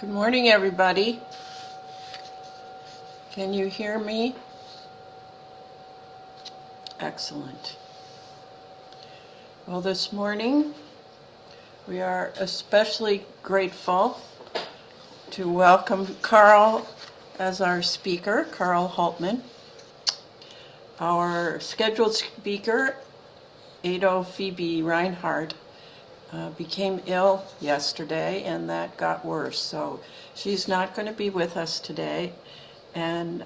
Good morning, everybody. Can you hear me? Excellent. Well, this morning we are especially grateful to welcome Carl as our speaker, Carl Hultman. Our scheduled speaker, Ado Phoebe Reinhardt, became ill yesterday, and that got worse. So she's not going to be with us today. And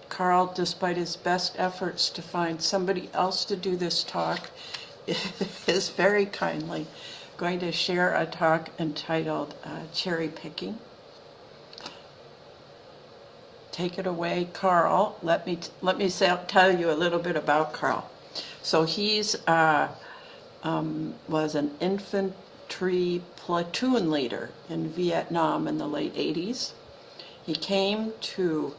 Carl, despite his best efforts to find somebody else to do this talk, is very kindly going to share a talk entitled Cherry Picking. Take it away, Carl. Let me tell you a little bit about Carl. So he's was an infantry platoon leader in Viet Nam in the late 80s. He came to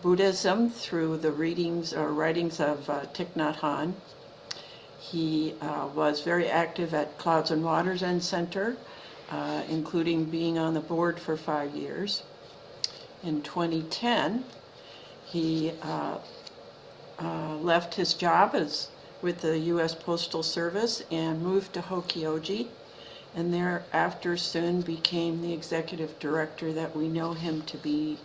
Buddhism through the writings of Thich Nhat Hanh. He was very active at Clouds and Water Zen Center, including being on the board for 5 years. In 2010, he left his job with the U.S. Postal Service and moved to Hokyoji, and thereafter soon became the executive director that we know him to be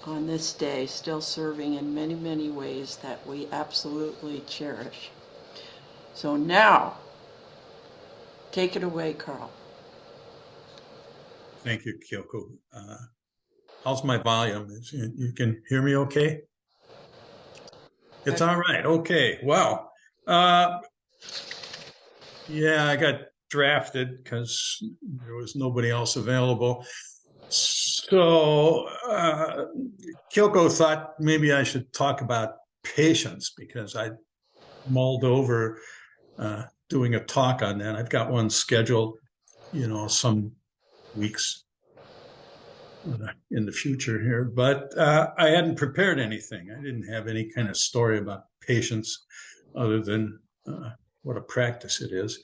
on this day, still serving in many, many ways that we absolutely cherish. So now, take it away, Carl. Thank you, Kyoko. How's my volume? You can hear me okay? It's all right. Okay. Wow. Yeah, I got drafted because there was nobody else available. So Kyoko thought maybe I should talk about patience because I mulled over doing a talk on that. I've got one scheduled, some weeks in the future here, but I hadn't prepared anything. I didn't have any kind of story about patience other than what a practice it is.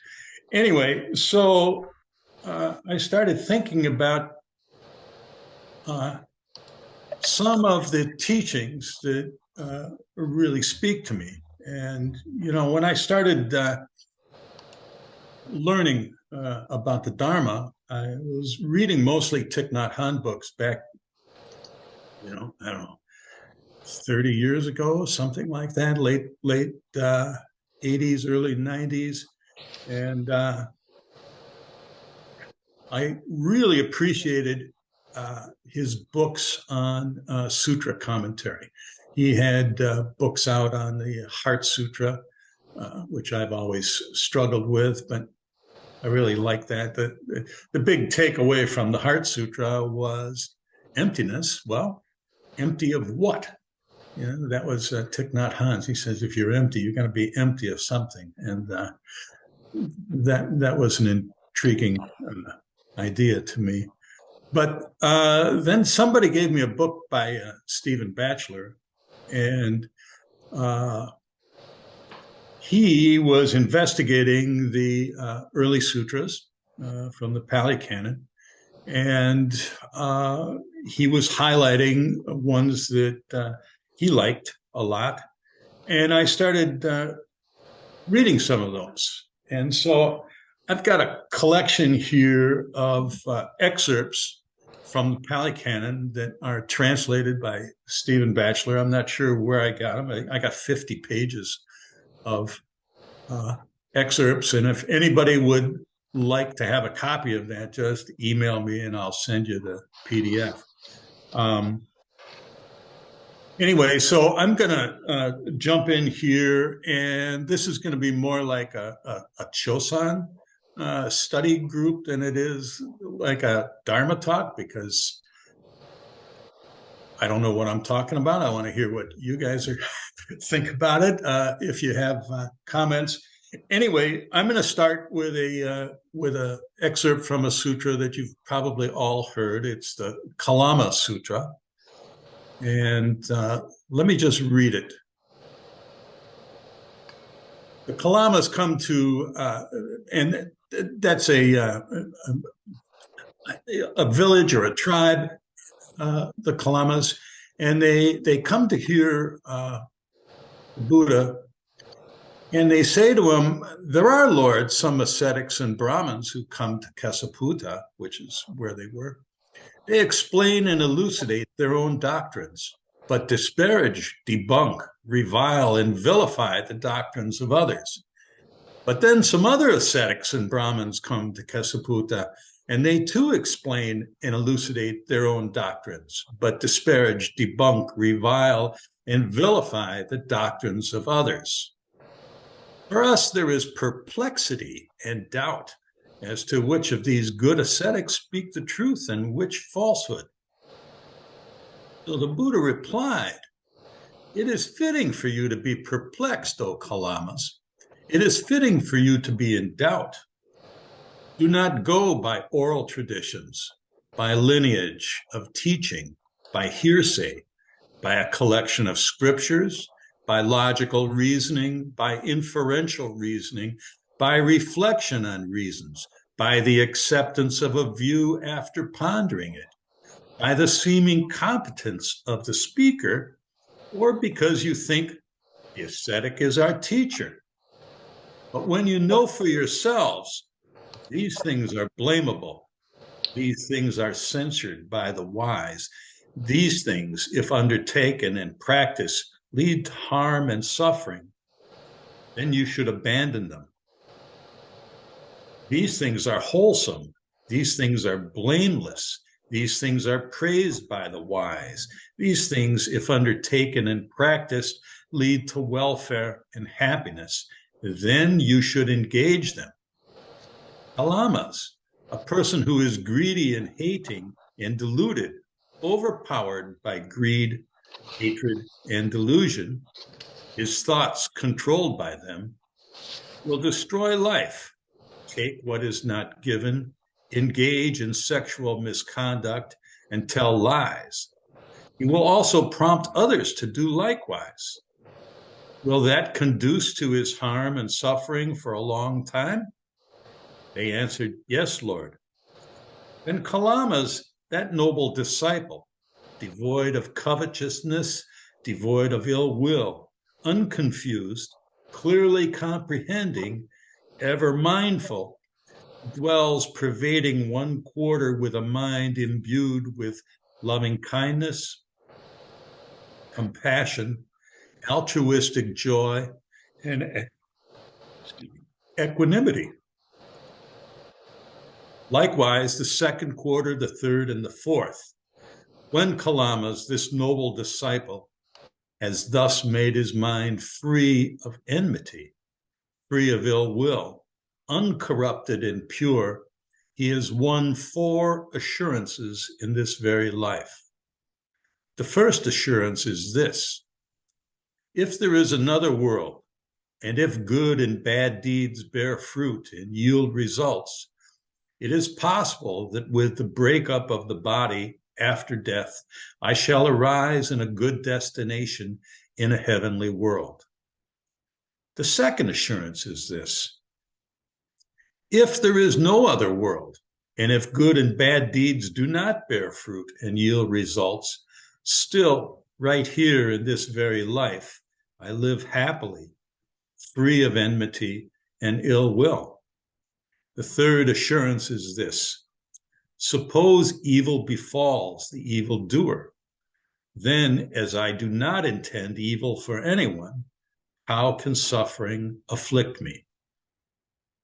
Anyway, so I started thinking about some of the teachings that really speak to me. And, when I started learning about the Dharma, I was reading mostly Thich Nhat Hanh books back, I don't know, 30 years ago, something like that, late 80s, early 90s. And I really appreciated his books on sutra commentary. He had books out on the Heart Sutra, which I've always struggled with, but I really like that. The big takeaway from the Heart Sutra was emptiness. Well, empty of what? That was Thich Nhat Hanh. He says, if you're empty, you're going to be empty of something. And that was an intriguing idea to me. But then somebody gave me a book by Stephen Batchelor, and he was investigating the early sutras from the Pali Canon, and he was highlighting ones that he liked a lot. And I started reading some of those. And so I've got a collection here of excerpts from the Pali Canon that are translated by Stephen Batchelor. I'm not sure where I got them. I got 50 pages of excerpts. And if anybody would like to have a copy of that, just email me and I'll send you the PDF. Anyway, so I'm going to jump in here, and this is going to be more like a Chosan study group than it is like a Dharma talk, because I don't know what I'm talking about. I want to hear what you guys think about it. If you have comments. Anyway, I'm going to start with a excerpt from a sutra that you've probably all heard. It's the Kalama Sutra. And let me just read it. The Kalamas come to, and that's a a village or a tribe, the Kalamas, and they come to hear Buddha, and they say to him, there are, Lord, some ascetics and Brahmins who come to Kesaputa, which is where they were. They explain and elucidate their own doctrines, but disparage, debunk, revile, and vilify the doctrines of others. But then some other ascetics and Brahmins come to Kesaputa, and they too explain and elucidate their own doctrines, but disparage, debunk, revile, and vilify the doctrines of others. For us, there is perplexity and doubt as to which of these good ascetics speak the truth and which falsehood. So the Buddha replied, it is fitting for you to be perplexed, O Kalamas. It is fitting for you to be in doubt. Do not go by oral traditions, by lineage of teaching, by hearsay, by a collection of scriptures, by logical reasoning, by inferential reasoning, by reflection on reasons, by the acceptance of a view after pondering it, by the seeming competence of the speaker, or because you think the ascetic is our teacher. But when you know for yourselves, these things are blamable. These things are censured by the wise. These things, if undertaken and practiced, lead to harm and suffering. Then you should abandon them. These things are wholesome. These things are blameless. These things are praised by the wise. These things, if undertaken and practiced, lead to welfare and happiness. Then you should engage them. Kalamas, a person who is greedy and hating and deluded, overpowered by greed, hatred, and delusion, his thoughts controlled by them, will destroy life, take what is not given, engage in sexual misconduct, and tell lies. He will also prompt others to do likewise. Will that conduce to his harm and suffering for a long time? They answered, yes, Lord. Then Kalamas, that noble disciple, devoid of covetousness, devoid of ill will, unconfused, clearly comprehending, ever mindful, dwells pervading one quarter with a mind imbued with loving kindness, compassion, altruistic joy, and equanimity. Likewise, the second quarter, the third, and the fourth. When Kalamas, this noble disciple, has thus made his mind free of enmity, free of ill will, uncorrupted and pure, he has won 4 assurances in this very life. The first assurance is this: if there is another world, and if good and bad deeds bear fruit and yield results, it is possible that with the breakup of the body after death, I shall arise in a good destination in a heavenly world. The second assurance is this: if there is no other world, and if good and bad deeds do not bear fruit and yield results, still, right here in this very life, I live happily, free of enmity and ill will. The third assurance is this: suppose evil befalls the evildoer, then, as I do not intend evil for anyone, how can suffering afflict me,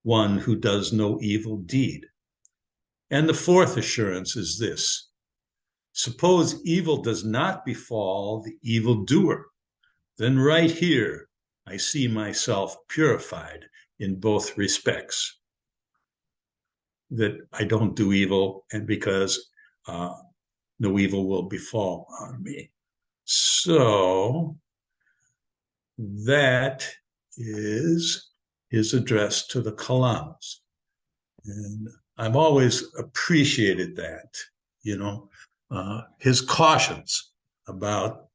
one who does no evil deed? And the fourth assurance is this: suppose evil does not befall the evildoer, then right here I see myself purified in both respects, that I don't do evil, and because no evil will befall on me. So that is his address to the Kalamas. And I've always appreciated that, his cautions about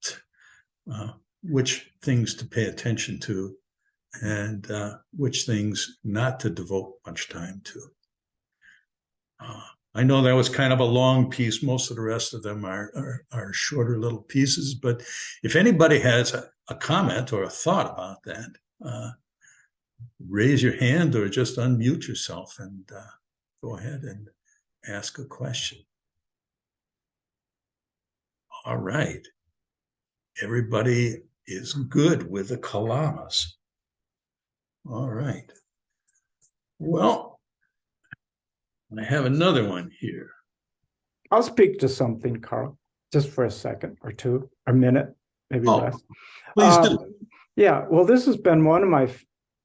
which things to pay attention to and which things not to devote much time to. I know that was kind of a long piece. Most of the rest of them are shorter little pieces. But if anybody has a comment or a thought about that, raise your hand or just unmute yourself and go ahead and ask a question. All right. Everybody is good with the kalamas. All right. Well, I have another one here. I'll speak to something, Carl, just for a second or two, a minute, maybe less. Please do. Yeah, well, this has been one of my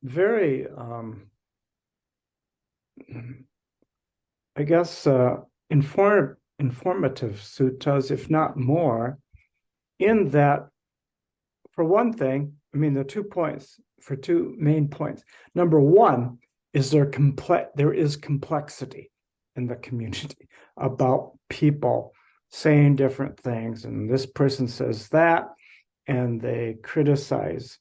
very, I guess, informative suttas, if not more, in that, for one thing, I mean, the 2 points, for two main points. Number one is there is complexity in the community about people saying different things, and this person says that, and they criticize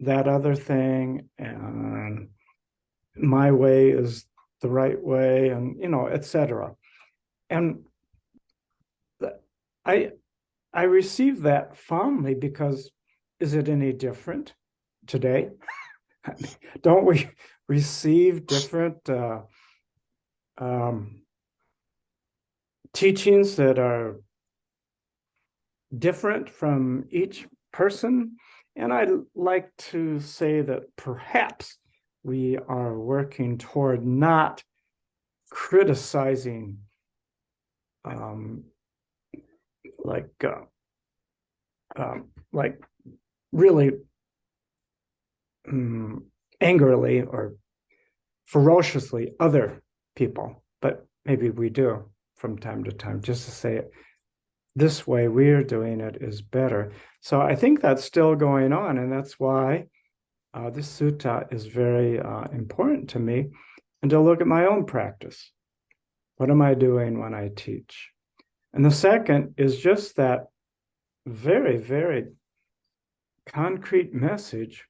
that other thing, and my way is the right way, and etc. And I receive that fondly because is it any different today? Don't we receive different teachings that are different from each person? And I'd like to say that perhaps we are working toward not criticizing like really angrily or ferociously other people, but maybe we do from time to time, just to say it this way we're doing it is better. So I think that's still going on, and that's why this sutta is very important to me, and to look at my own practice. What am I doing when I teach? And the second is just that very, very concrete message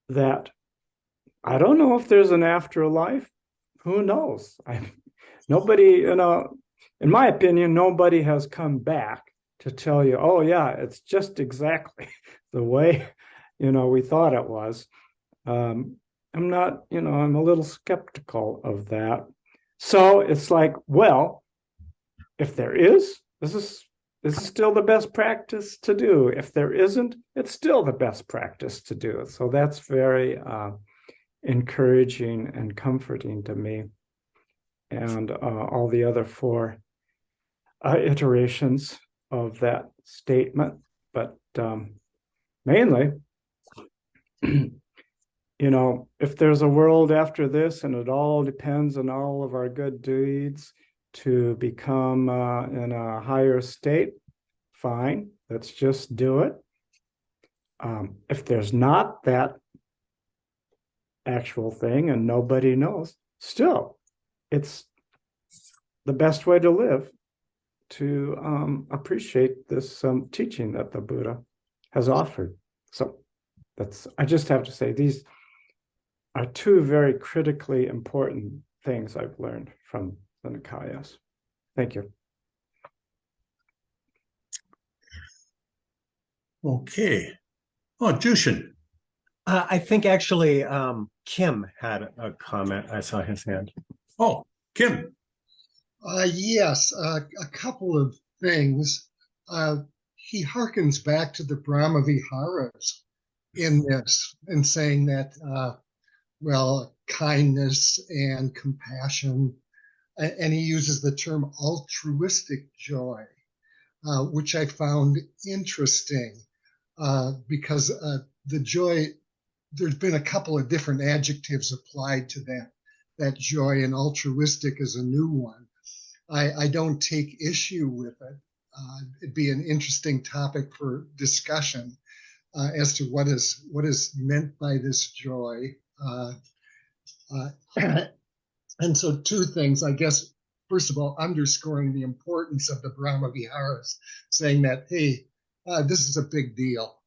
that I don't know if there's an afterlife. Who knows? Nobody, in my opinion, nobody has come back to tell you, oh yeah, it's just exactly the way, we thought it was. I'm not, I'm a little skeptical of that. So it's like, well, if there is, this is still the best practice to do. If there isn't, it's still the best practice to do. So that's very encouraging and comforting to me. And all the other four iterations of that statement. But mainly, if there's a world after this, and it all depends on all of our good deeds to become in a higher state, fine, let's just do it. If there's not that actual thing and nobody knows, still, it's the best way to live, to appreciate this teaching that the Buddha has offered. So I just have to say, these are two very critically important things I've learned from the Nikayas. Thank you. Okay. Oh, Jushin. I think actually Kim had a comment. I saw his hand. Oh, Kim. Yes, a couple of things. He harkens back to the Brahma Viharas in this, and saying that, kindness and compassion, and he uses the term altruistic joy, which I found interesting because the joy, there's been a couple of different adjectives applied to that joy, and altruistic is a new one. I don't take issue with it. It'd be an interesting topic for discussion as to what is meant by this joy. And so two things, I guess, first of all, underscoring the importance of the Brahma Viharas, saying that, hey, this is a big deal.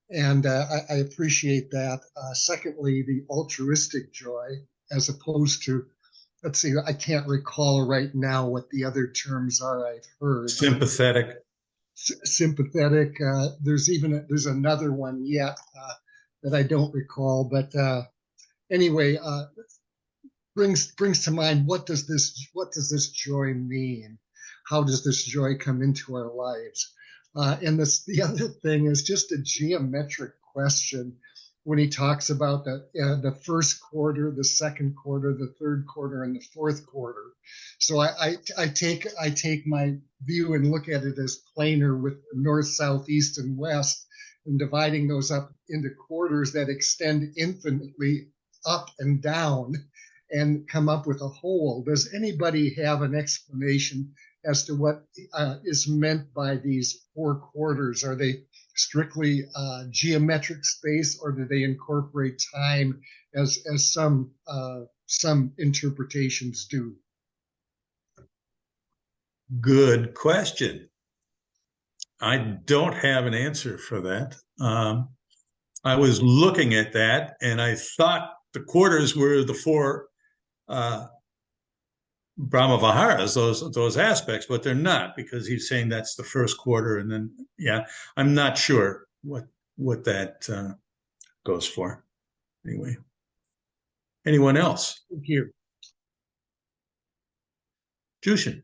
And I appreciate that. Secondly, the altruistic joy, as opposed to let's see, I can't recall right now what the other terms are I've heard. Sympathetic. Sympathetic. There's another one yet that I don't recall, but anyway, brings to mind what does this joy mean? How does this joy come into our lives? And the other thing is just a geometric question when he talks about the first quarter, the second quarter, the third quarter, and the fourth quarter. So I take my view and look at it as planar with north, south, east, and west, and dividing those up into quarters that extend infinitely up and down and come up with a whole. Does anybody have an explanation as to what is meant by these four quarters? Are they strictly geometric space, or do they incorporate time as some interpretations do? Good question. I don't have an answer for that. I was looking at that, and I thought the quarters were the four Brahma Viharas, those aspects, but they're not, because he's saying that's the first quarter, and then I'm not sure what that goes for. Anyway, anyone else? Thank you. Jushin.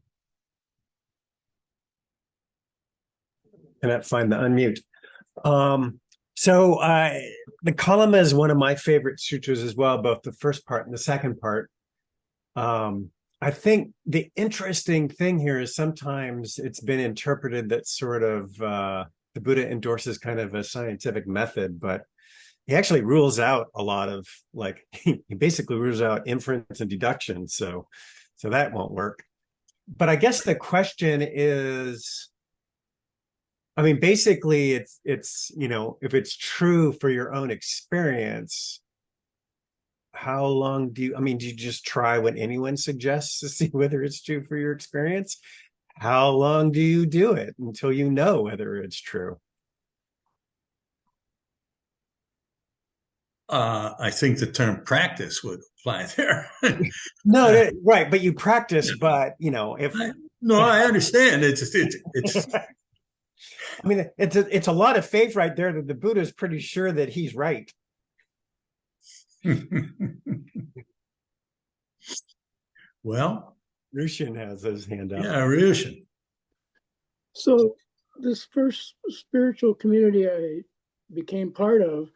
Cannot find the unmute. So the Kalama is one of my favorite sutras as well, both the first part and the second part. I think the interesting thing here is sometimes it's been interpreted that sort of the Buddha endorses kind of a scientific method, but he actually rules out a lot of, like, he basically rules out inference and deduction. So that won't work. But I guess the question is, I mean, basically it's, you know, if it's true for your own experience, how long do you just try what anyone suggests to see whether it's true for your experience? How long do you do it until you know whether it's true? I think the term practice would apply there. No, right, but you practice, but you know, I understand. It's I mean, it's a lot of faith right there that the Buddha is pretty sure that he's right. Well, Rushin has his hand up. Yeah, Rushin. So this first spiritual community I became part of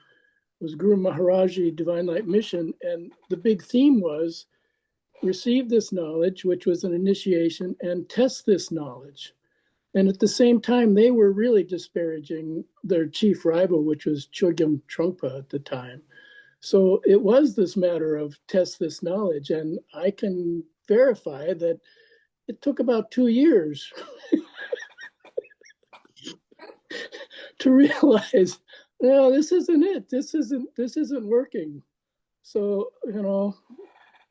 was Guru Maharaji Divine Light Mission, and the big theme was receive this knowledge, which was an initiation, and test this knowledge. And at the same time, they were really disparaging their chief rival, which was Chogyam Trungpa at the time. So it was this matter of test this knowledge. And I can verify that it took about 2 years to realize, no, this isn't it. This isn't working. So, you know,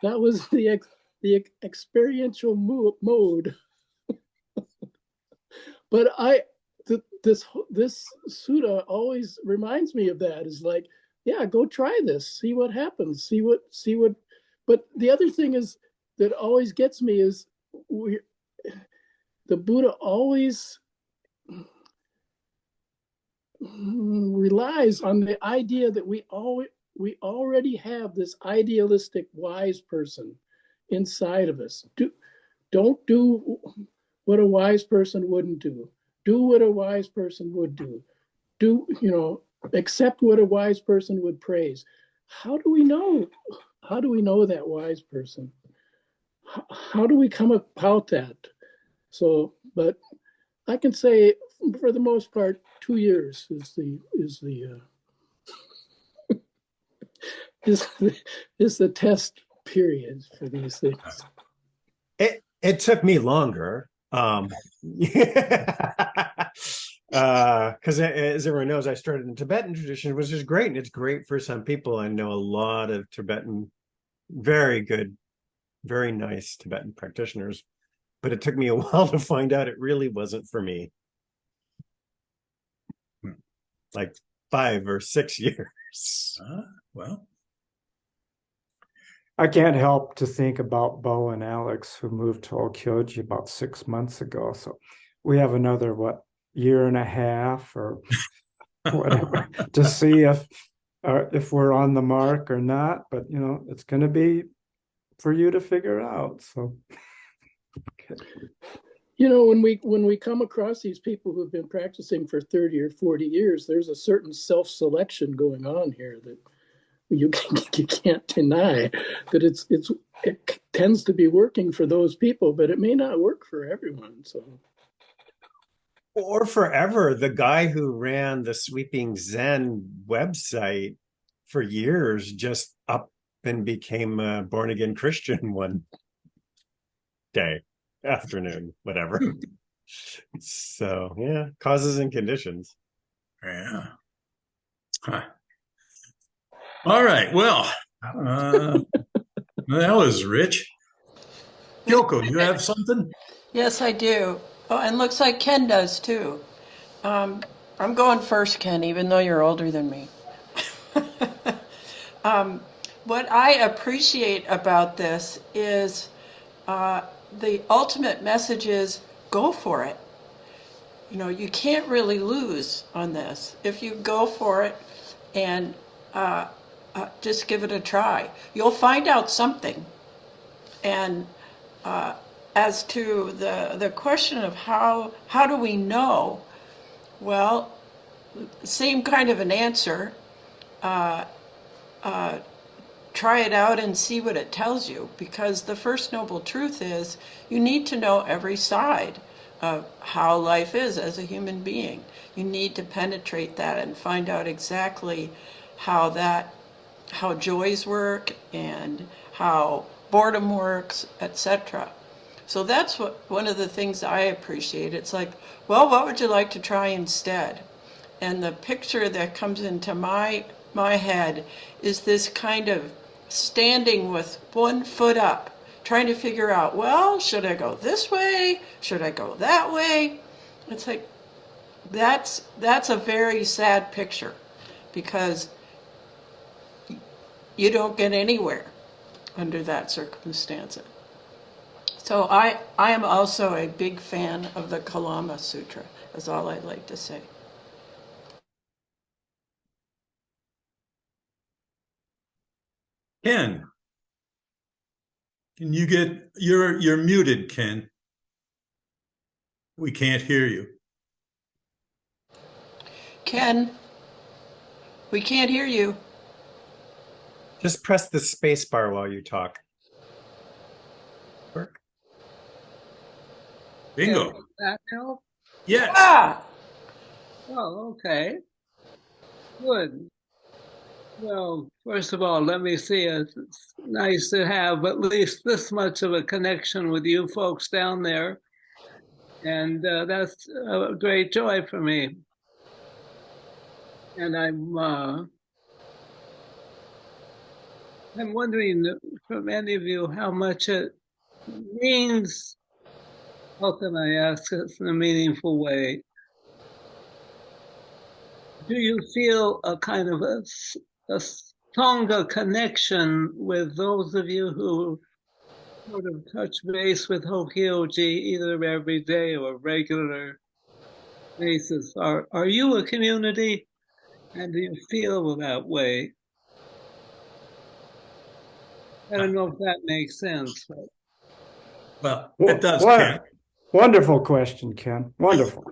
that was the experiential mode. But this sutta always reminds me of that. Is like, yeah, go try this, see what happens, see what. But the other thing is that always gets me is the Buddha always relies on the idea that we already have this idealistic wise person inside of us. Don't do what a wise person wouldn't do. Do what a wise person would do. Accept what a wise person would praise. How do we know? How do we know that wise person? How do we come about that? So, but I can say for the most part, 2 years is the test period for these things. It took me longer. Because as everyone knows, I started in Tibetan tradition, which is great, and it's great for some people. I know a lot of Tibetan, very good, very nice Tibetan practitioners, but it took me a while to find out it really wasn't for me. Like 5 or 6 years. Well, I can't help to think about Bo and Alex, who moved to Hokyoji about 6 months ago. So we have another, year and a half or whatever to see if we're on the mark or not. But, it's going to be for you to figure out. So. Okay. When we come across these people who've been practicing for 30 or 40 years, there's a certain self-selection going on here that you can't deny that it tends to be working for those people, but it may not work for everyone. So, or forever, the guy who ran the Sweeping Zen website for years just up and became a born-again Christian one day, afternoon, whatever. So yeah, causes and conditions. Yeah. Huh. All right. Well, that was rich. Yoko, you have something? Yes, I do. Oh, and looks like Ken does too. I'm going first, Ken, even though you're older than me. What I appreciate about this is the ultimate message is go for it. You can't really lose on this. If you go for it and just give it a try, you'll find out something. And as to the question of how do we know, well, same kind of an answer. Try it out and see what it tells you, because the first noble truth is you need to know every side of how life is as a human being. You need to penetrate that and find out exactly how joys work and how boredom works, etc. So that's one of the things I appreciate. It's like, well, what would you like to try instead? And the picture that comes into my head is this kind of standing with one foot up, trying to figure out, well, should I go this way? Should I go that way? It's like, that's a very sad picture, because you don't get anywhere under that circumstance. So I am also a big fan of the Kalama Sutra, is all I'd like to say. Ken, can you you're muted, Ken. We can't hear you. Ken, we can't hear you. Just press the space bar while you talk. Work. Bingo. Does that help? Yes. Ah! Oh, okay. Good. Well, first of all, let me see. It's nice to have at least this much of a connection with you folks down there. And that's a great joy for me. And I'm wondering from any of you how much it means. How can I ask this in a meaningful way? Do you feel a kind of a stronger connection with those of you who sort of touch base with Hokyoji either every day or regular basis? Are you a community, and do you feel that way? I don't know if that makes sense. But... Well, it does, Ken. Wonderful question, Ken. Wonderful.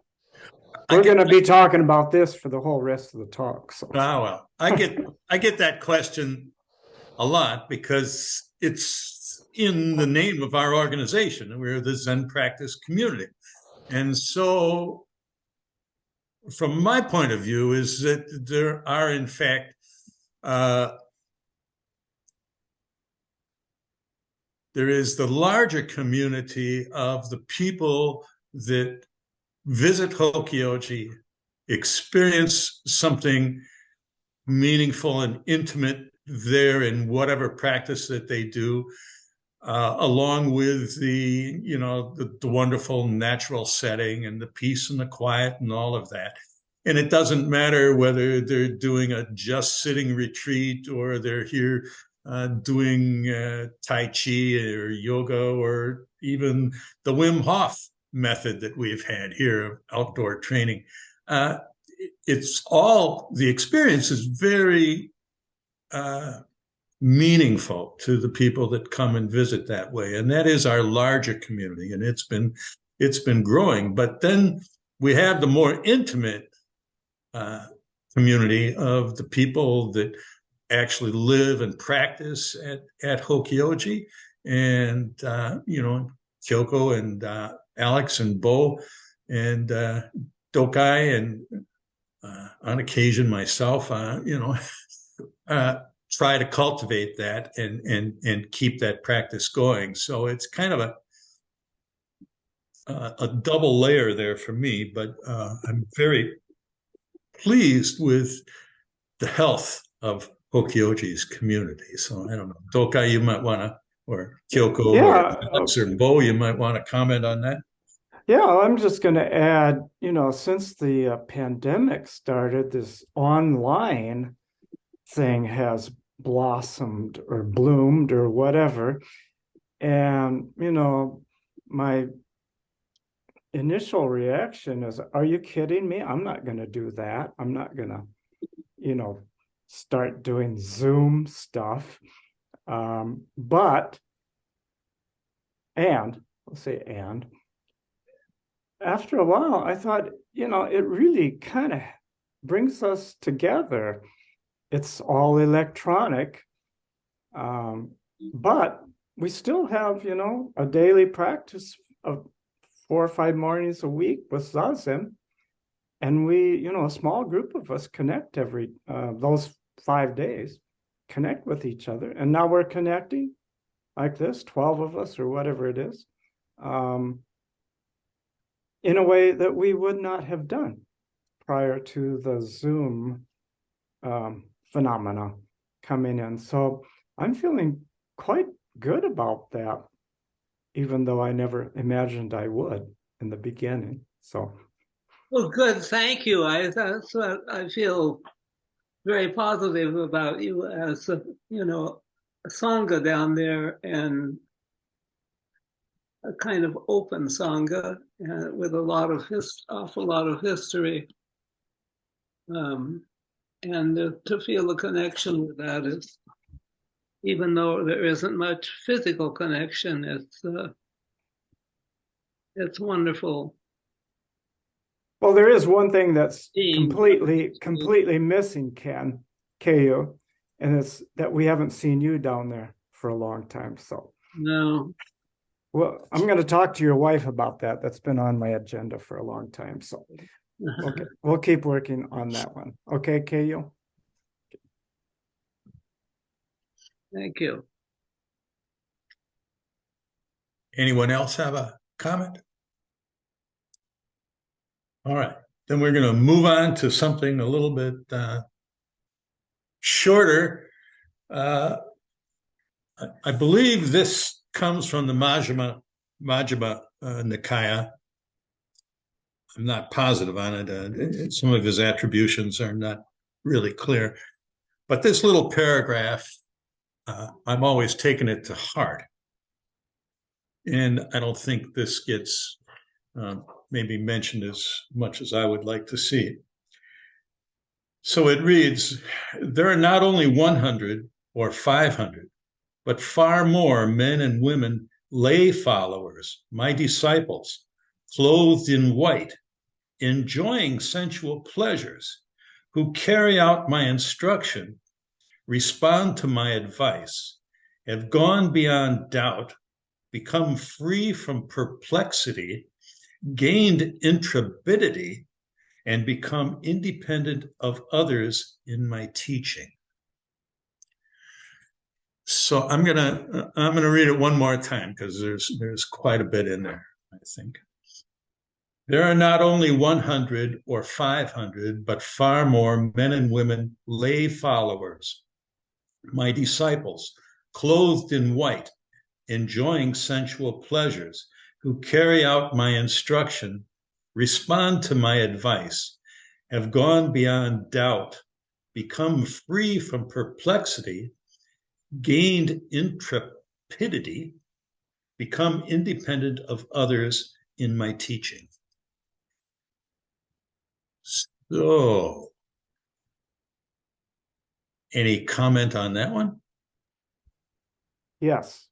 We're going to be talking about this for the whole rest of the talk. So. Well, I get that question a lot, because it's in the name of our organization. We're the Zen practice community. And so from my point of view is that there are, in fact, there is the larger community of the people that visit Hokyoji, experience something meaningful and intimate there in whatever practice that they do, along with the wonderful natural setting and the peace and the quiet and all of that. And it doesn't matter whether they're doing a just sitting retreat or they're here doing Tai Chi or yoga, or even the Wim Hof method that we've had here, outdoor training. It's all, the experience is very meaningful to the people that come and visit that way. And that is our larger community, and it's been growing. But then we have the more intimate community of the people that actually live and practice at Hokyoji, and Kyoko and Alex and Bo and Dokai, and on occasion myself, try to cultivate that and keep that practice going. So it's kind of a double layer there for me, but I'm very pleased with the health of Hokyoji's community. So I don't know, Dokai, you might want to, or Kyoko, or Alex or Bo, you might want to comment on that. Yeah, I'm just going to add, since the pandemic started, this online thing has blossomed or bloomed or whatever. And, my initial reaction is, are you kidding me? I'm not going to do that. I'm not going to, start doing Zoom stuff. But after a while, I thought, it really kind of brings us together. It's all electronic, but we still have, a daily practice of 4 or 5 mornings a week with Zazen. And we, a small group of us connect every, those 5 days, connect with each other. And now we're connecting like this, 12 of us or whatever it is, in a way that we would not have done prior to the Zoom phenomena coming in. So I'm feeling quite good about that, even though I never imagined I would in the beginning. So, well, good. Thank you. That's what I feel very positive about you as a sangha down there, and a kind of open sangha with awful lot of history. And to feel a connection with that is, even though there isn't much physical connection, it's wonderful. Well, there is one thing that's completely missing, KU, and it's that we haven't seen you down there for a long time. So no. Well, I'm going to talk to your wife about that. That's been on my agenda for a long time. So okay, we'll keep working on that one. Okay, KU? Thank you. Anyone else have a comment? All right, then we're going to move on to something a little bit shorter. I believe this comes from the Majjhima Nikaya. I'm not positive on it. Some of his attributions are not really clear. But this little paragraph, I'm always taking it to heart. And I don't think this gets maybe mentioned as much as I would like to see it. So it reads, there are not only 100 or 500, but far more men and women, lay followers, my disciples, clothed in white, enjoying sensual pleasures, who carry out my instruction, respond to my advice, have gone beyond doubt, become free from perplexity, gained intrepidity, and become independent of others in my teaching. So I'm gonna read it one more time, because there's quite a bit in there, I think. There are not only 100 or 500, but far more men and women, lay followers, my disciples, clothed in white, enjoying sensual pleasures, who carry out my instruction, respond to my advice, have gone beyond doubt, become free from perplexity, gained intrepidity, become independent of others in my teaching. So, any comment on that one? Yes.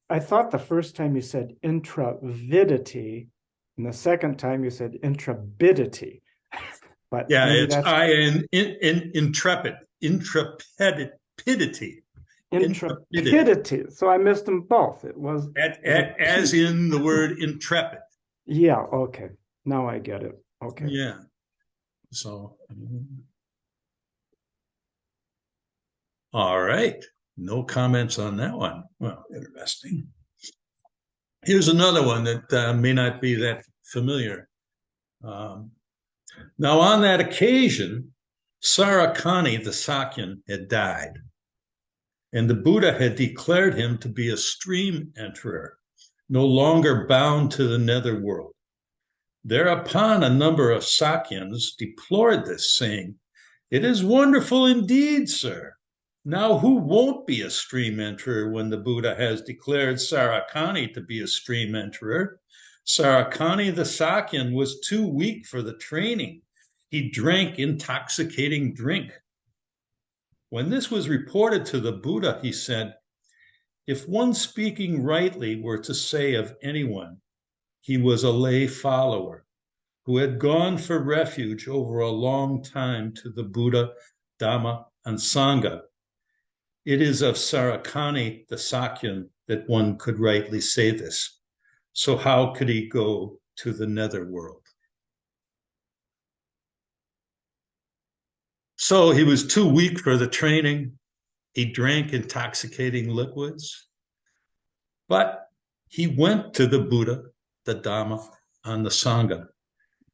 I thought the first time you said intravidity, and the second time you said intrepidity. But yeah, it's intrepidity. Intrepidity. So I missed them both. It was as in the word intrepid. Yeah. Okay. Now I get it. Okay. Yeah. So, all right. No comments on that one. Well, interesting. Here's another one that may not be that familiar. Now, on that occasion, Sarakani, the Sakyan, had died, and the Buddha had declared him to be a stream enterer, no longer bound to the netherworld. Thereupon, a number of Sakyans deplored this, saying, "It is wonderful indeed, sir. Now, who won't be a stream enterer when the Buddha has declared Sarakani to be a stream enterer? Sarakani the Sakyan was too weak for the training. He drank intoxicating drink." When this was reported to the Buddha, he said, "If one speaking rightly were to say of anyone, he was a lay follower who had gone for refuge over a long time to the Buddha, Dharma, and Sangha, it is of Sarakani the Sakyan that one could rightly say this. So how could he go to the netherworld?" So he was too weak for the training. He drank intoxicating liquids. But he went to the Buddha, the Dharma, and the Sangha,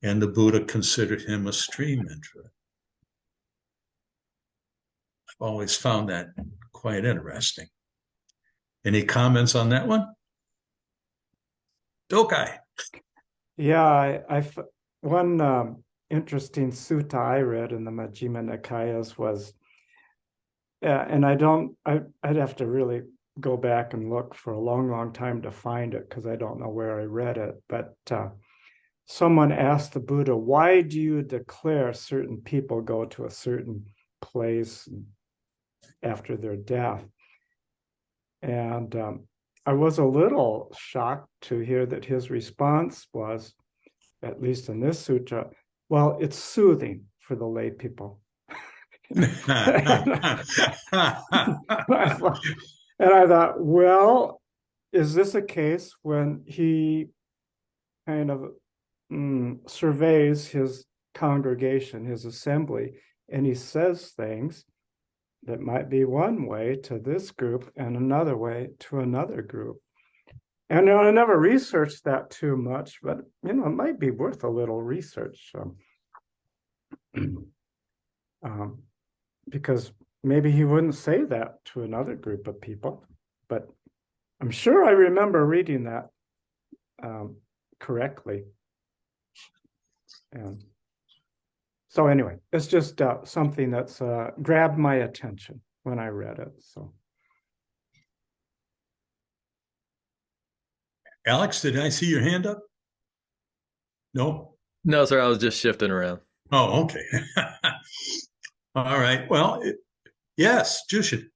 and the Buddha considered him a stream enterer. I've always found that quite interesting. Any comments on that one? Dokai. Yeah, one interesting sutta I read in the Majjhima Nikayas was, and I'd have to really go back and look for a long, long time to find it because I don't know where I read it. But someone asked the Buddha, "Why do you declare certain people go to a certain place after their death?" And I was a little shocked to hear that his response was, at least in this sutra, well, it's soothing for the lay people. And I thought, well, is this a case when he kind of surveys his congregation, his assembly, and he says things that might be one way to this group and another way to another group? And I never researched that too much, but it might be worth a little research, because maybe he wouldn't say that to another group of people. But I'm sure I remember reading that correctly. And so anyway, it's just something that's grabbed my attention when I read it. So. Alex, did I see your hand up? No? No, sir. I was just shifting around. Oh, okay. All right. Well, yes, Jushin.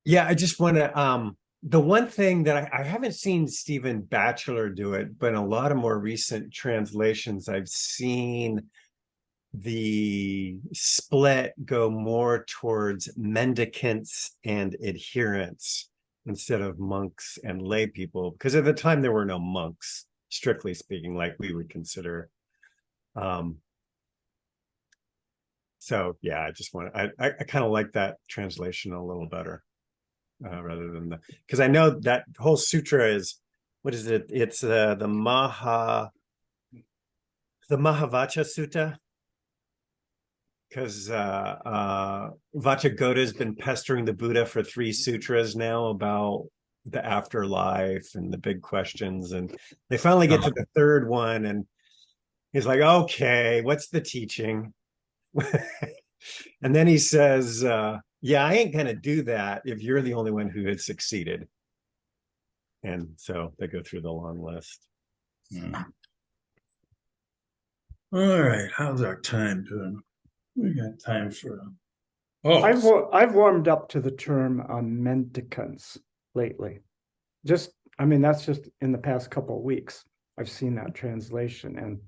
Yeah, I just want to, the one thing that I haven't seen Stephen Batchelor do it, but in a lot of more recent translations, I've seen the split go more towards mendicants and adherents instead of monks and lay people, because at the time there were no monks, strictly speaking, like we would consider. So yeah, I just want to, I kind of like that translation a little better, rather than because I know that whole sutra is, what is it? It's the Mahavacha Sutta, because Vacchagotta's been pestering the Buddha for 3 sutras now about the afterlife and the big questions, and they finally get to the 3rd one, and he's like, "Okay, what's the teaching?" And then he says, yeah, I ain't going to do that if you're the only one who had succeeded. And so they go through the long list. Yeah. All right. How's our time doing? We got time for. I've warmed up to the term mendicants lately. That's just in the past couple of weeks. I've seen that translation, and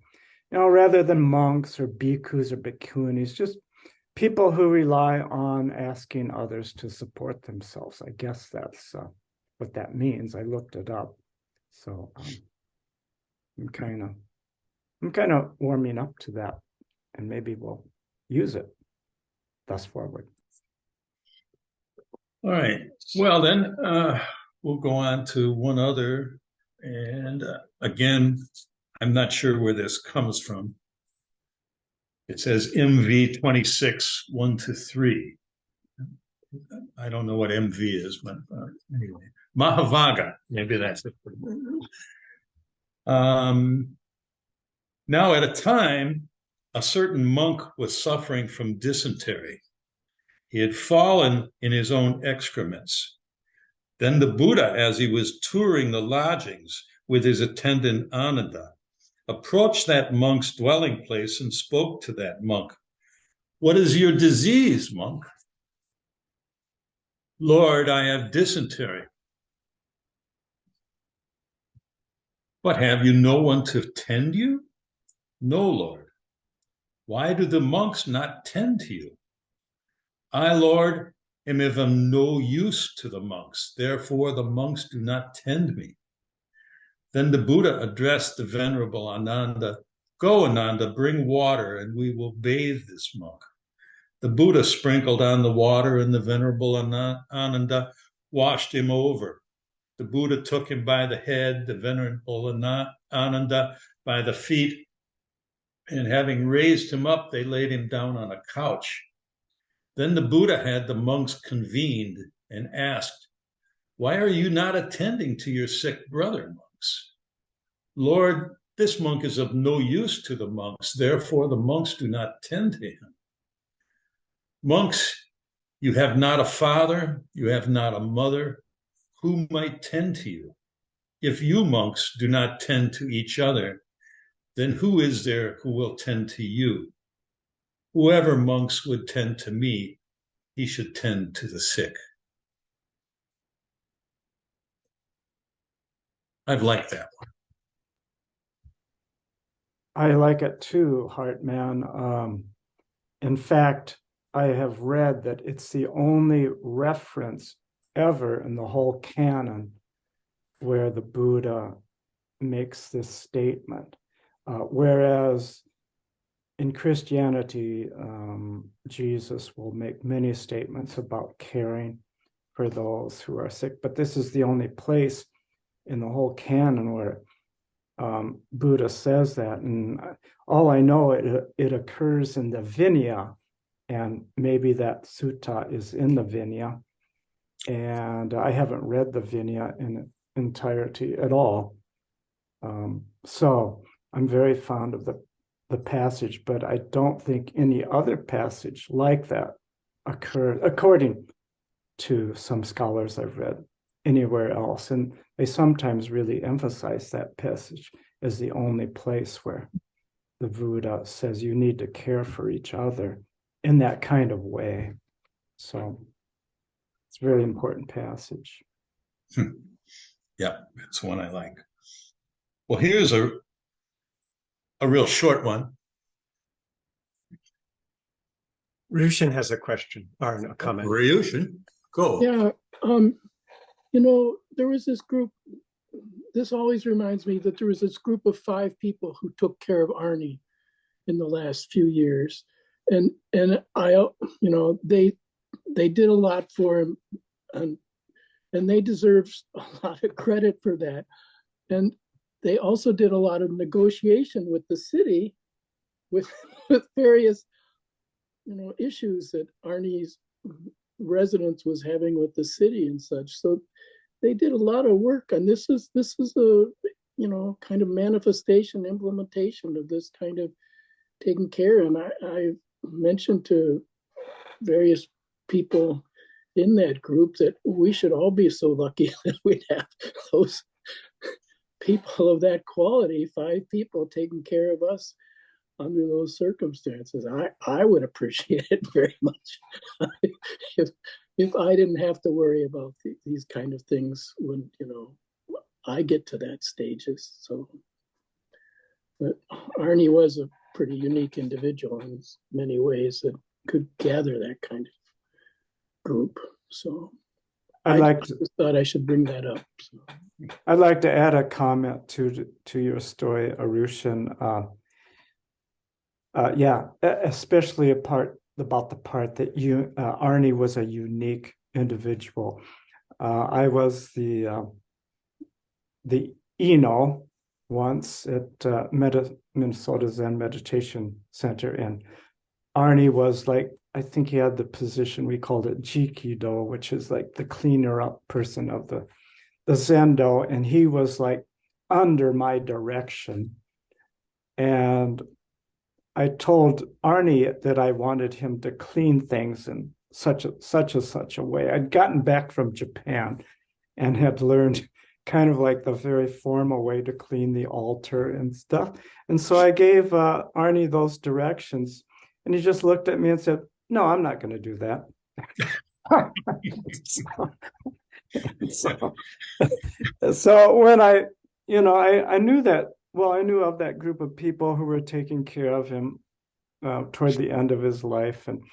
rather than monks or bhikkhus or bhikkhunis, just people who rely on asking others to support themselves. I guess that's what that means. I looked it up, so I'm kind of warming up to that, and maybe we'll use it thus forward. All right. Well, then we'll go on to one other. And again, I'm not sure where this comes from. It says MV 26, 1-3. I don't know what MV is, but anyway. Mahavaga, maybe that's it. Now, at a time, a certain monk was suffering from dysentery. He had fallen in his own excrements. Then the Buddha, as he was touring the lodgings with his attendant Ananda, approached that monk's dwelling place and spoke to that monk. "What is your disease, monk?" "Lord, I have dysentery." "But have you no one to tend you?" "No, Lord." "Why do the monks not tend to you?" "I, Lord, am of no use to the monks. Therefore, the monks do not tend me." Then the Buddha addressed the venerable Ananda. "Go, Ananda, bring water, and we will bathe this monk." The Buddha sprinkled on the water, and the venerable Ananda washed him over. The Buddha took him by the head, the venerable Ananda by the feet, and having raised him up, they laid him down on a couch. Then the Buddha had the monks convened and asked, "Why are you not attending to your sick brother, monks?" "Lord, this monk is of no use to the monks. Therefore, the monks do not tend to him." "Monks, you have not a father, you have not a mother. Who might tend to you? If you, monks, do not tend to each other, then who is there who will tend to you? Whoever, monks, would tend to me, he should tend to the sick." I've liked that one. I like it too, Hartman. In fact, I have read that it's the only reference ever in the whole canon where the Buddha makes this statement. Whereas in Christianity, Jesus will make many statements about caring for those who are sick, but this is the only place in the whole canon where Buddha says that. And all I know, it occurs in the Vinaya, and maybe that sutta is in the Vinaya. And I haven't read the Vinaya in entirety at all. So I'm very fond of the passage, but I don't think any other passage like that occurred, according to some scholars I've read, anywhere else. And they sometimes really emphasize that passage as the only place where the Buddha says you need to care for each other in that kind of way. So it's a very important passage. Yeah, that's one I like. Well, here's a real short one. Rushin has a question or a comment. Ryushin, go. Yeah, there was this group. This always reminds me that there was this group of 5 people who took care of Arnie in the last few years, and I, they did a lot for him, and they deserve a lot of credit for that. And they also did a lot of negotiation with the city, with various, issues that Arnie's residence was having with the city and such. So they did a lot of work, and this is a kind of implementation of this kind of taking care. And I mentioned to various people in that group that we should all be so lucky that we'd have those people of that quality, 5 people taking care of us under those circumstances. I would appreciate it very much if I didn't have to worry about these kind of things when, I get to that stages. So, but Arnie was a pretty unique individual in many ways that could gather that kind of group. So I just thought I should bring that up. So. I'd like to add a comment to your story, Arushan. Yeah, especially about the part that Arnie was a unique individual. I was the Eno once at Minnesota Zen Meditation Center, and Arnie was like, I think he had the position, we called it Jikido, which is like the cleaner up person of the Zendo, and he was like under my direction. And I told Arnie that I wanted him to clean things in such a way. I'd gotten back from Japan and had learned kind of like the very formal way to clean the altar and stuff. And so I gave Arnie those directions, and he just looked at me and said, "No, I'm not going to do that." So when I knew that, well, I knew of that group of people who were taking care of him toward the end of his life. And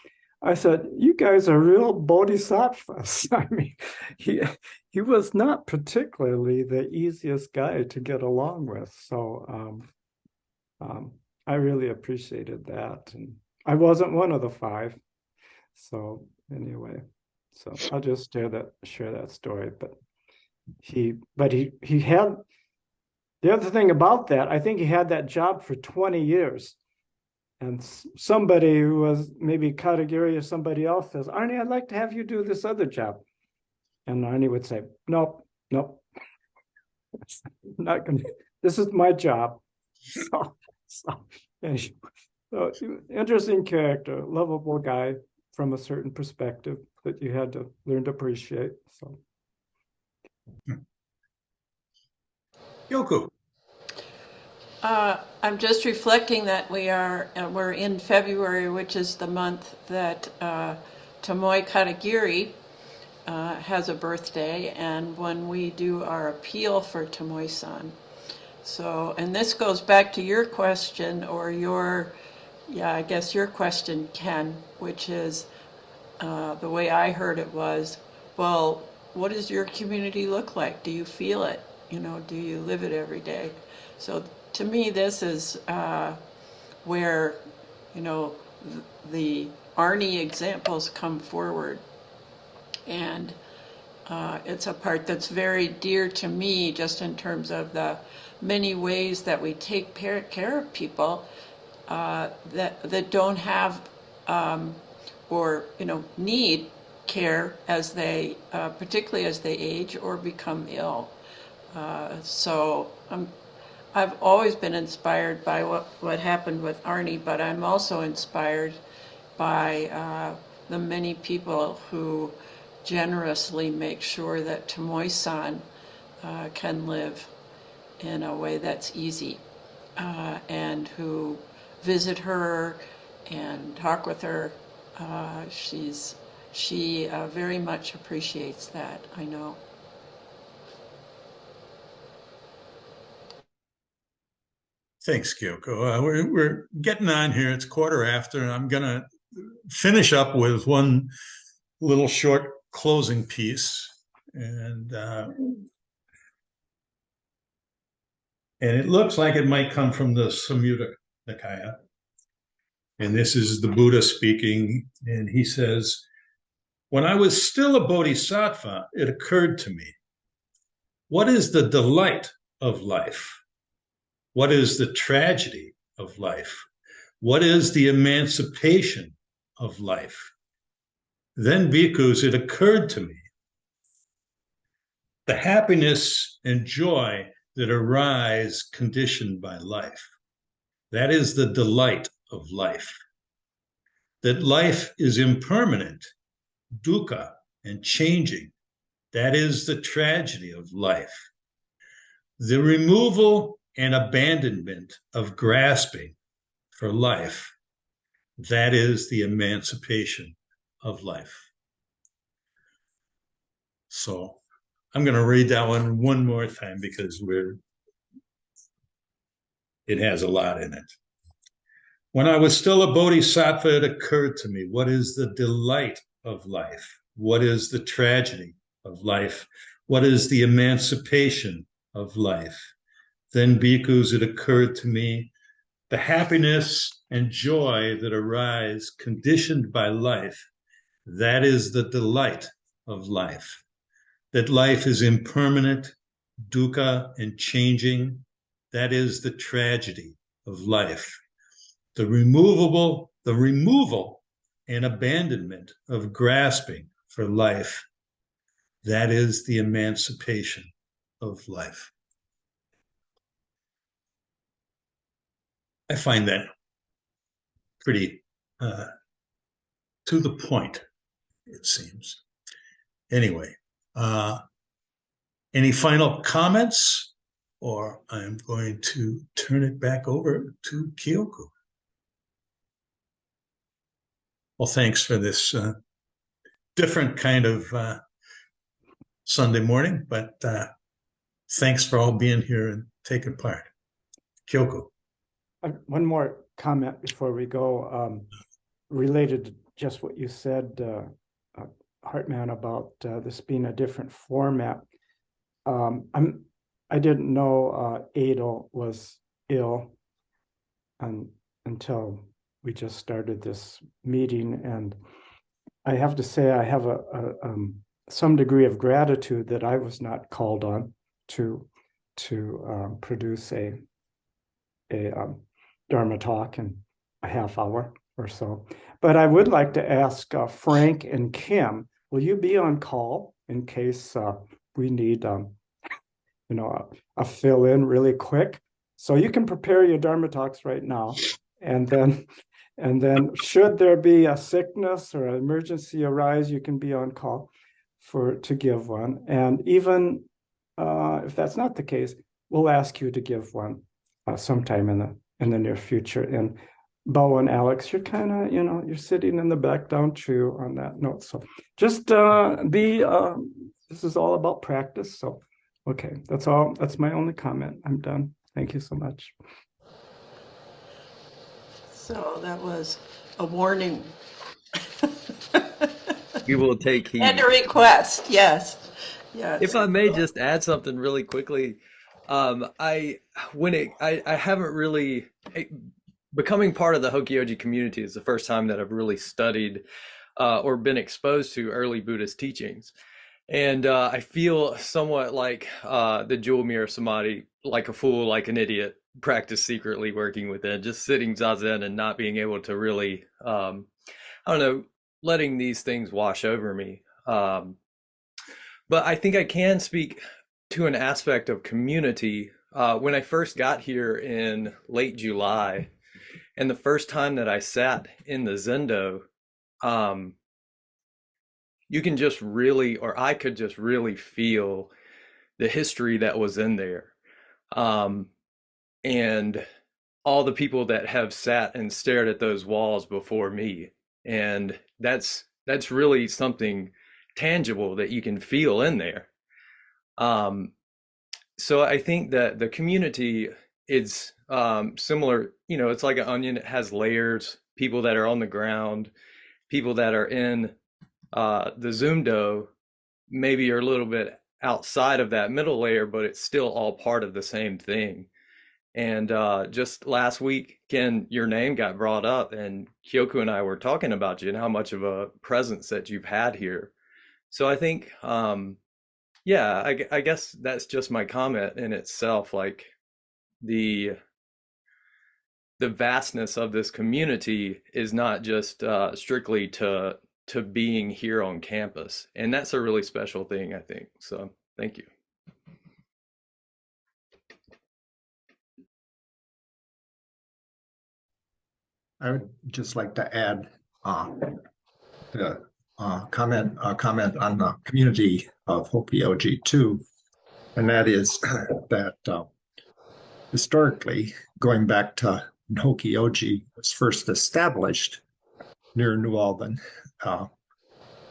I said, "You guys are real bodhisattvas." I mean, he was not particularly the easiest guy to get along with. So I really appreciated that. And I wasn't one of the 5. So anyway, so I'll just share that story. But he had, the other thing about that, I think he had that job for 20 years. And somebody who was maybe Katagiri or somebody else says, "Arnie, I'd like to have you do this other job." And Arnie would say, "Nope, not gonna. This is my job." So interesting character, lovable guy from a certain perspective that you had to learn to appreciate. So, Yoko. I'm just reflecting that we're in February, which is the month that Tomoe Katagiri has a birthday, and when we do our appeal for Tomoe-san. So, and this goes back to your question, or your question, Ken, which is the way I heard it was, well, what does your community look like? Do you feel it? Do you live it every day? So to me, this is where, the Arnie examples come forward. And it's a part that's very dear to me, just in terms of the many ways that we take care of people that don't have or need care as they, particularly as they age or become ill. So I've always been inspired by what happened with Arnie, but I'm also inspired by the many people who generously make sure that Tomoe-san can live in a way that's easy, and who visit her and talk with her. She very much appreciates that, I know. Thanks, Kyoko. We're getting on here. It's 1:15, and I'm going to finish up with one little short closing piece. And it looks like it might come from the Samyutta Nikaya. And this is the Buddha speaking. And he says, "When I was still a bodhisattva, it occurred to me, what is the delight of life? What is the tragedy of life? What is the emancipation of life? Then, bhikkhus, it occurred to me, the happiness and joy that arise conditioned by life. That is the delight of life. that life is impermanent, dukkha, and changing. That is the tragedy of life. The removal and abandonment of grasping for life, that is the emancipation of life. So I'm going to read that one more time because it has a lot in it. When I was still a bodhisattva, it occurred to me, what is the delight of life? What is the tragedy of life? What is the emancipation of life? Then, bhikkhus, it occurred to me, the happiness and joy that arise conditioned by life, that is the delight of life. That life is impermanent, dukkha, and changing, that is the tragedy of life. The removal and abandonment of grasping for life, that is the emancipation of life. I find that pretty to the point, it seems. Anyway, any final comments? Or I'm going to turn it back over to Kyoko. Well, thanks for this different kind of Sunday morning, but thanks for all being here and taking part. Kyoko. One more comment before we go, related to just what you said, Hartman, about this being a different format. I didn't know Adel was ill until we just started this meeting, and I have to say I have some degree of gratitude that I was not called on to produce a Dharma talk in a half hour or so. But I would like to ask Frank and Kim, will you be on call in case we need a fill in really quick? So you can prepare your Dharma talks right now, and then should there be a sickness or an emergency arise, you can be on call to give one. And even if that's not the case, we'll ask you to give one sometime in the near future. And Bo and Alex, you're kind of, you're sitting in the back, don't you, on that note. So just this is all about practice. So, okay, that's all. That's my only comment. I'm done. Thank you so much. So that was a warning. We will take heed. And a request, yes. Yes. If I may just add something really quickly, I haven't really becoming part of the Hokyoji community is the first time that I've really studied or been exposed to early Buddhist teachings. And I feel somewhat like the jewel mirror samadhi, like a fool, like an idiot, practice secretly working within, just sitting zazen and not being able to really, letting these things wash over me. But I think I can speak to an aspect of community. When I first got here in late July, and the first time that I sat in the zendo, you can just really, or I could just really feel the history that was in there. And all the people that have sat and stared at those walls before me. And that's really something tangible that you can feel in there. So I think that the community is similar, it's like an onion. It has layers, people that are on the ground, people that are in the Zoom-do maybe are a little bit outside of that middle layer, but it's still all part of the same thing. And just last week, Ken, your name got brought up, and Kyoko and I were talking about you and how much of a presence that you've had here. So I think, I guess that's just my comment in itself, like the vastness of this community is not just strictly to being here on campus. And that's a really special thing, I think. So thank you. I would just like to add, to comment on the community of Hokyoji too, and that is that historically, going back to when Hokyoji was first established near New Albany,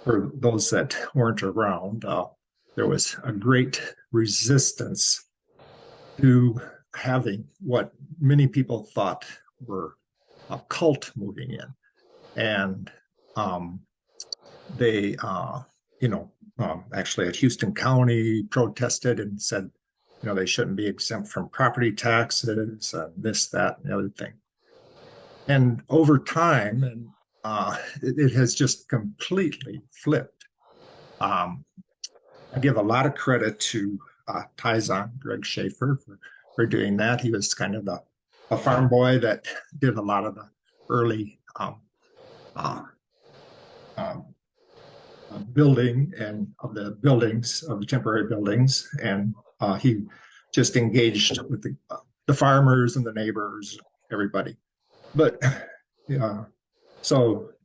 for those that weren't around, there was a great resistance to having what many people thought were a cult moving in. And they, actually at Houston County protested and said, they shouldn't be exempt from property taxes and this, that, and the other thing. And over time, and it has just completely flipped. I give a lot of credit to Taizan, Greg Schaefer, for doing that. He was kind of a farm boy that did a lot of the early building and of the temporary buildings, and he just engaged with the farmers and the neighbors, everybody. But and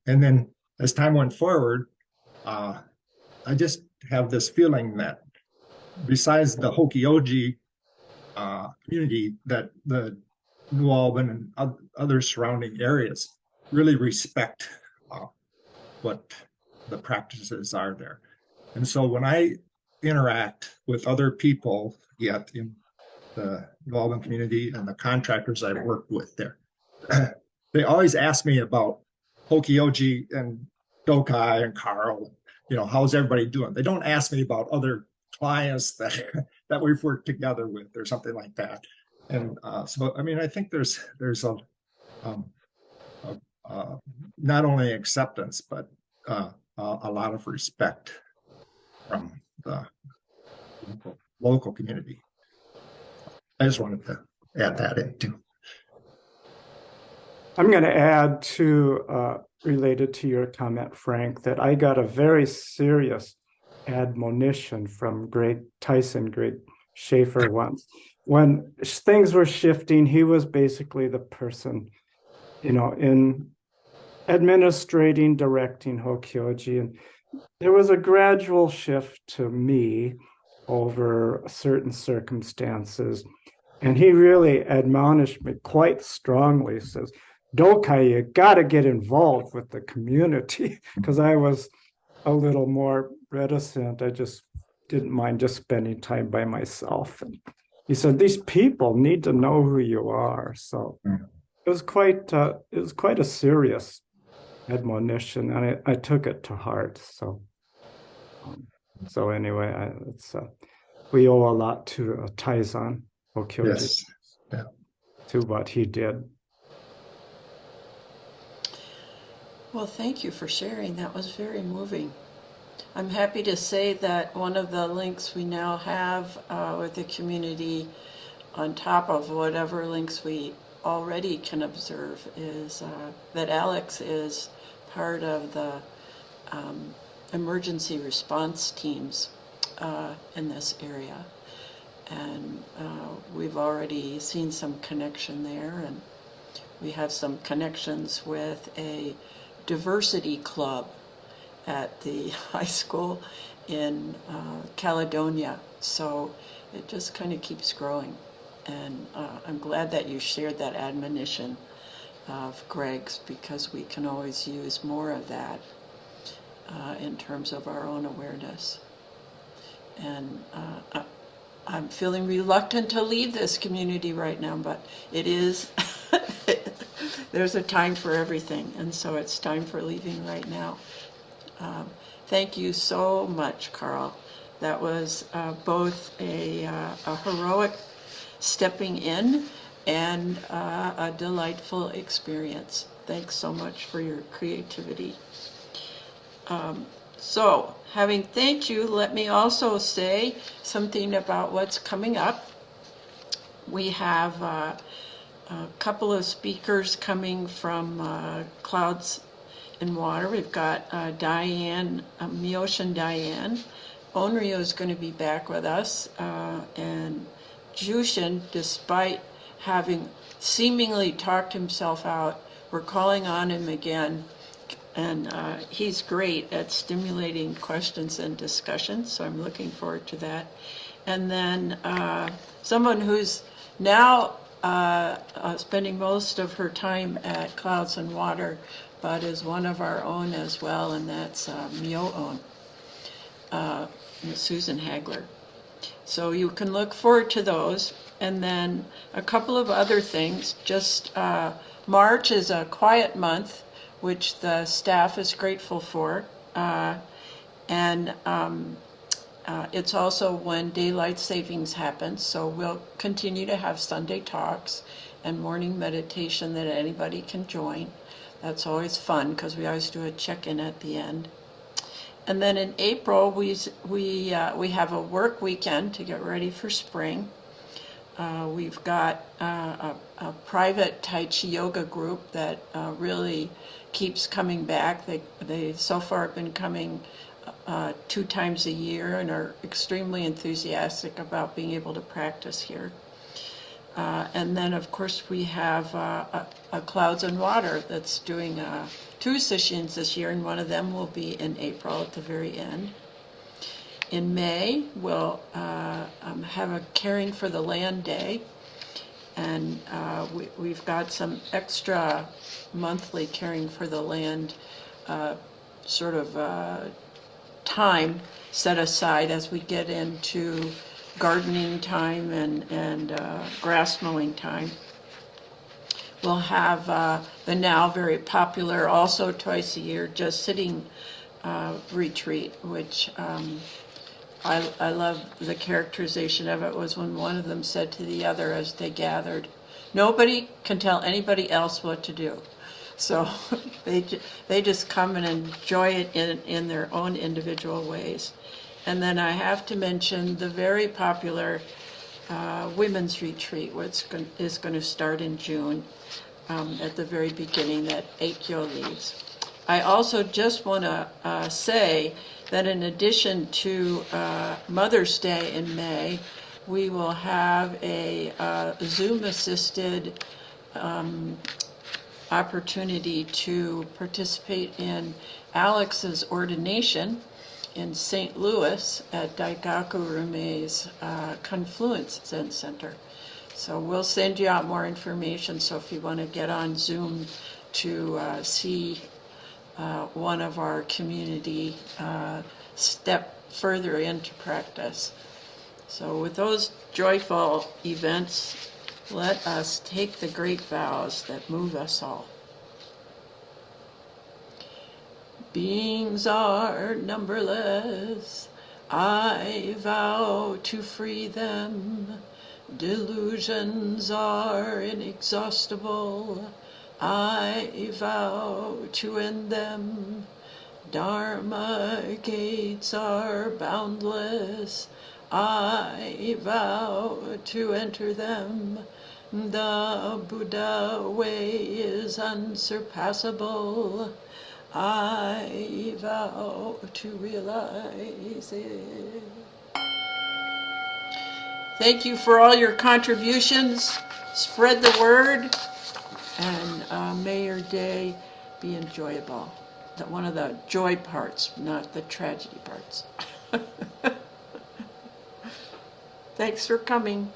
then as time went forward, I just have this feeling that besides the Hokyoji community, that the New Albany and other surrounding areas really respect what the practices are there. And so when I interact with other people yet in the New Albany community and the contractors I've worked with there, they always ask me about Hokyoji and Dokai and Carl, how's everybody doing? They don't ask me about other clients that we've worked together with or something like that. And so, I think there's a not only acceptance, but a lot of respect from the local community. I just wanted to add that in too. I'm going to add to, related to your comment, Frank, that I got a very serious admonition from Greg Schaefer once. When things were shifting, he was basically the person, in administrating, directing Hokyoji. And there was a gradual shift to me over certain circumstances. And he really admonished me quite strongly, says, Dokai, you got to get involved with the community, because I was a little more reticent. I just didn't mind just spending time by myself. And he said, these people need to know who you are. So it was quite a serious admonition, and I took it to heart. So anyway, we owe a lot to Taizan Hokyoji, yes. Yeah. to what he did. Well, thank you for sharing. That was very moving. I'm happy to say that one of the links we now have with the community, on top of whatever links we already can observe, is that Alex is part of the emergency response teams in this area. And we've already seen some connection there, and we have some connections with a diversity club at the high school in Caledonia. So it just kind of keeps growing. And I'm glad that you shared that admonition of Greg's, because we can always use more of that in terms of our own awareness. And I'm feeling reluctant to leave this community right now, but it is, there's a time for everything, and so it's time for leaving right now. Thank you so much, Carl. That was both a heroic stepping in and a delightful experience. Thanks so much for your creativity. So, having thanked you, let me also say something about what's coming up. We have a couple of speakers coming from Clouds in Water. We've got Diane, Miyoshi Diane. Onryo is going to be back with us, and Jushin, despite having seemingly talked himself out, we're calling on him again And he's great at stimulating questions and discussion, so I'm looking forward to that. And then someone who's now spending most of her time at Clouds and Water, but is one of our own as well, and that's Myo-on, Susan Hagler. So you can look forward to those. And then a couple of other things. Just March is a quiet month, which the staff is grateful for. And it's also when daylight savings happens. So we'll continue to have Sunday talks and morning meditation that anybody can join. That's always fun because we always do a check-in at the end. And then in April, we have a work weekend to get ready for spring. We've got a private Tai Chi yoga group that really keeps coming back. They so far have been coming 2 times a year and are extremely enthusiastic about being able to practice here. And then, of course, we have a Clouds and Water that's doing 2 sessions this year, and one of them will be in April at the very end. In May, we'll have a Caring for the Land Day, and we've got some extra monthly Caring for the Land time set aside as we get into gardening time and grass mowing time. We'll have the now very popular, also twice a year, Just Sitting retreat, which I love the characterization of it. Was when one of them said to the other as they gathered, nobody can tell anybody else what to do. So they just come and enjoy it in their own individual ways. And then I have to mention the very popular women's retreat, which is going to start in June at the very beginning, that Ekyo leads. I also just want to say that in addition to Mother's Day in May, we will have a Zoom-assisted opportunity to participate in Alex's ordination in St. Louis at Daigaku Rumei's Confluence Zen Center. So we'll send you out more information, so if you want to get on Zoom to see one of our community step further into practice. So with those joyful events, let us take the great vows that move us all. Beings are numberless, I vow to free them. Delusions are inexhaustible, I vow to end them. Dharma gates are boundless, I vow to enter them. The Buddha way is unsurpassable, I vow to realize it. Thank you for all your contributions. Spread the word, and may your day be enjoyable. One of the joy parts, not the tragedy parts. Thanks for coming.